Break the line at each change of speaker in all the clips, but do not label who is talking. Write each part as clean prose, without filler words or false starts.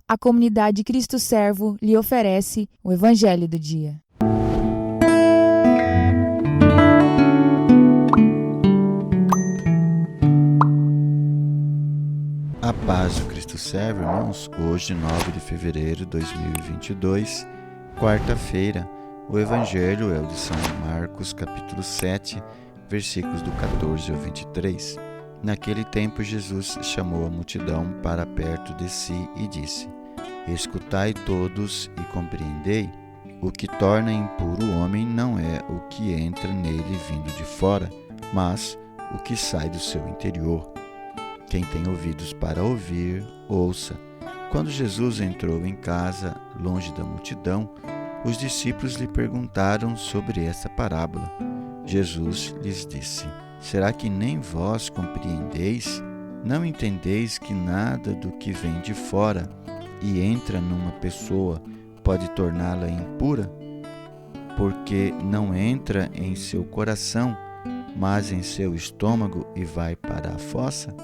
a comunidade Cristo Servo lhe oferece o Evangelho do Dia.
A paz do Cristo Servo, irmãos. Hoje, 9 de fevereiro de 2022, quarta-feira, o Evangelho é o de São Marcos, capítulo 7, versículos do 14 ao 23. Naquele tempo, Jesus chamou a multidão para perto de si e disse: Escutai todos e compreendei. O que torna impuro o homem não é o que entra nele vindo de fora, mas o que sai do seu interior. Quem tem ouvidos para ouvir, ouça. Quando Jesus entrou em casa, longe da multidão, os discípulos lhe perguntaram sobre essa parábola. Jesus lhes disse: Será que nem vós compreendeis? Não entendeis que nada do que vem de fora e entra numa pessoa pode torná-la impura? Porque não entra em seu coração, mas em seu estômago e vai para a fossa?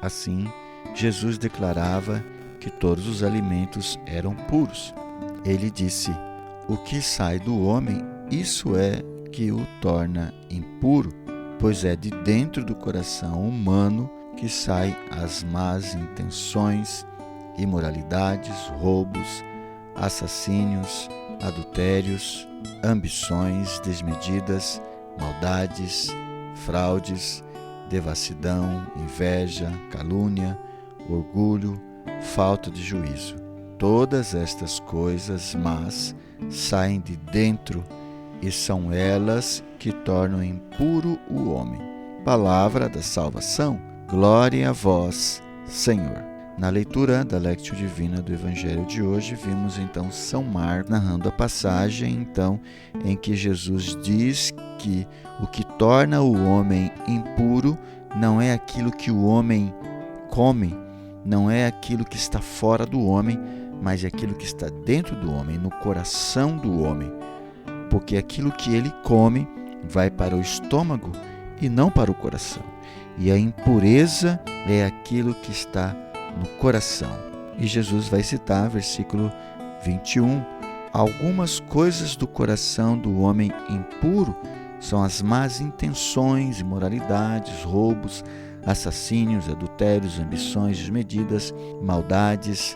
Assim, Jesus declarava que todos os alimentos eram puros. Ele disse: O que sai do homem, isso é que o torna impuro, pois é de dentro do coração humano que saem as más intenções, imoralidades, roubos, assassínios, adultérios, ambições desmedidas, maldades, fraudes, devassidão, inveja, calúnia, orgulho, falta de juízo. Todas estas coisas más saem de dentro e são elas que tornam impuro o homem. Palavra da salvação. Glória a vós, Senhor. Na leitura da Lectio Divina do Evangelho de hoje, vimos então São Marcos narrando a passagem em que Jesus diz que o que torna o homem impuro não é aquilo que o homem come, não é aquilo que está fora do homem, mas é aquilo que está dentro do homem, no coração do homem. Porque aquilo que ele come vai para o estômago e não para o coração. E a impureza é aquilo que está no coração. E Jesus vai citar, versículo 21, algumas coisas do coração do homem impuro são as más intenções, imoralidades, roubos, assassínios, adultérios, ambições desmedidas, maldades,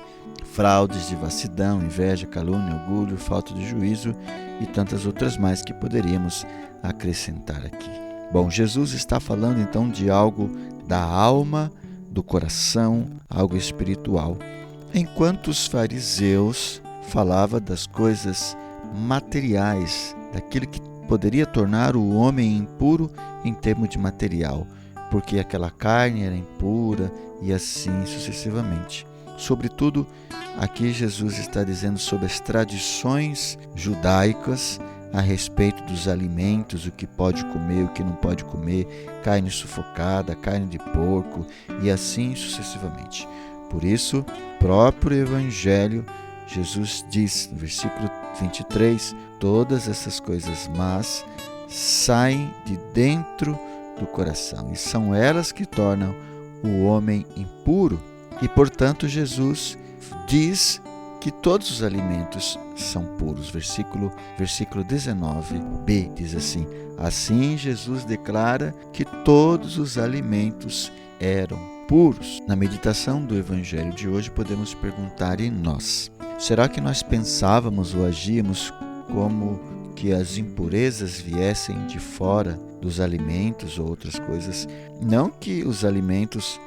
fraudes, devassidão, inveja, calúnia, orgulho, falta de juízo e tantas outras mais que poderíamos acrescentar aqui. Bom, Jesus está falando então de algo da alma, do coração, algo espiritual, enquanto os fariseus falavam das coisas materiais, daquilo que poderia tornar o homem impuro em termos de material, porque aquela carne era impura e assim sucessivamente. Sobretudo, aqui Jesus está dizendo sobre as tradições judaicas a respeito dos alimentos, o que pode comer, o que não pode comer, carne sufocada, carne de porco e assim sucessivamente. Por isso, próprio Evangelho, Jesus diz no versículo 23, todas essas coisas más saem de dentro do coração e são elas que tornam o homem impuro. E, portanto, Jesus diz que todos os alimentos são puros. Versículo 19b diz assim: Assim Jesus declara que todos os alimentos eram puros. Na meditação do Evangelho de hoje podemos perguntar: e nós? Será que nós pensávamos ou agíamos como que as impurezas viessem de fora dos alimentos ou outras coisas? Não que os alimentos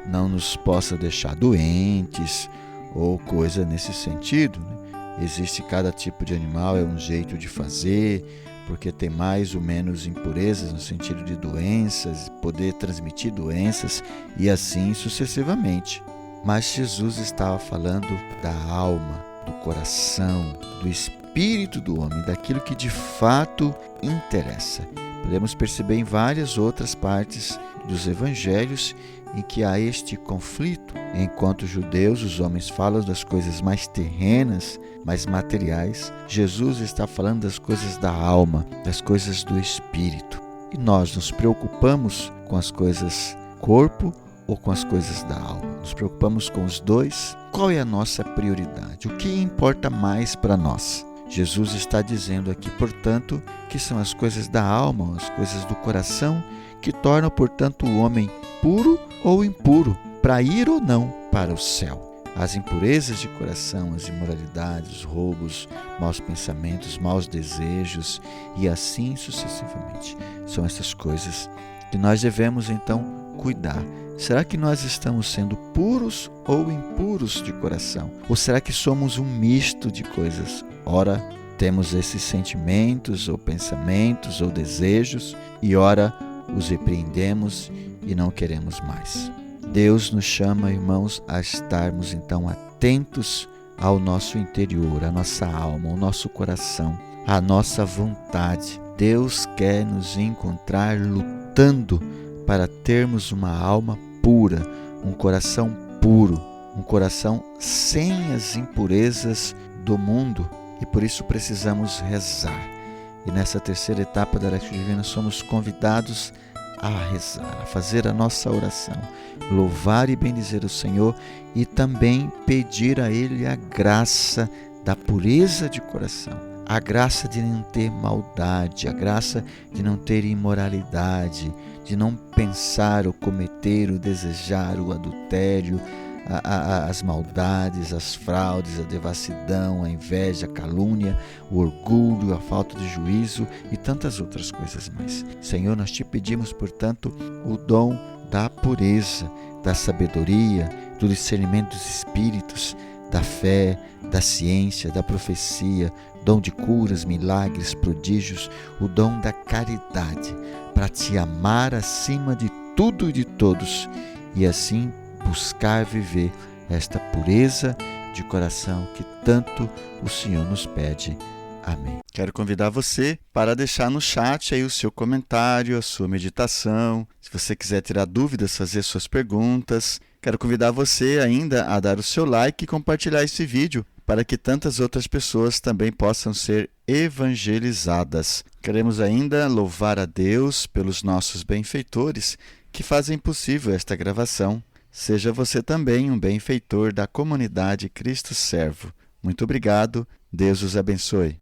não nos possam deixar doentes ou coisa nesse sentido, né? Existe cada tipo de animal, é um jeito de fazer, porque tem mais ou menos impurezas no sentido de doenças, poder transmitir doenças e assim sucessivamente. Mas Jesus estava falando da alma, do coração, do espírito do homem, daquilo que de fato interessa. Podemos perceber em várias outras partes dos evangelhos em que há este conflito. Enquanto judeus, os homens falam das coisas mais terrenas, mais materiais, Jesus está falando das coisas da alma, das coisas do espírito. E nós nos preocupamos com as coisas corpo ou com as coisas da alma? Nos preocupamos com os dois? Qual é a nossa prioridade? O que importa mais para nós? Jesus está dizendo aqui, portanto, que são as coisas da alma, as coisas do coração, que tornam, portanto, o homem puro ou impuro, para ir ou não para o céu. As impurezas de coração, as imoralidades, os roubos, maus pensamentos, maus desejos e assim sucessivamente. São essas coisas que nós devemos então cuidar. Será que nós estamos sendo puros ou impuros de coração? Ou será que somos um misto de coisas? Ora, temos esses sentimentos ou pensamentos ou desejos e ora os repreendemos e não queremos mais. Deus nos chama, irmãos, a estarmos então atentos ao nosso interior, à nossa alma, ao nosso coração, à nossa vontade. Deus quer nos encontrar lutando para termos uma alma pura, um coração puro, um coração sem as impurezas do mundo. E por isso precisamos rezar. E nessa terceira etapa da Lectio Divina somos convidados a rezar, a fazer a nossa oração, louvar e bendizer o Senhor e também pedir a Ele a graça da pureza de coração, a graça de não ter maldade, a graça de não ter imoralidade, de não pensar ou cometer ou desejar o adultério, as maldades, as fraudes, a devassidão, a inveja, a calúnia, o orgulho, a falta de juízo e tantas outras coisas mais. Senhor, nós te pedimos, portanto, o dom da pureza, da sabedoria, do discernimento dos espíritos, da fé, da ciência, da profecia, dom de curas, milagres, prodígios, o dom da caridade, para te amar acima de tudo e de todos e assim buscar viver esta pureza de coração que tanto o Senhor nos pede. Amém. Quero convidar você para deixar no chat aí o seu comentário, a sua meditação. Se você quiser tirar dúvidas, fazer suas perguntas. Quero convidar você ainda a dar o seu like e compartilhar esse vídeo para que tantas outras pessoas também possam ser evangelizadas. Queremos ainda louvar a Deus pelos nossos benfeitores que fazem possível esta gravação. Seja você também um benfeitor da comunidade Cristo Servo. Muito obrigado. Deus os abençoe.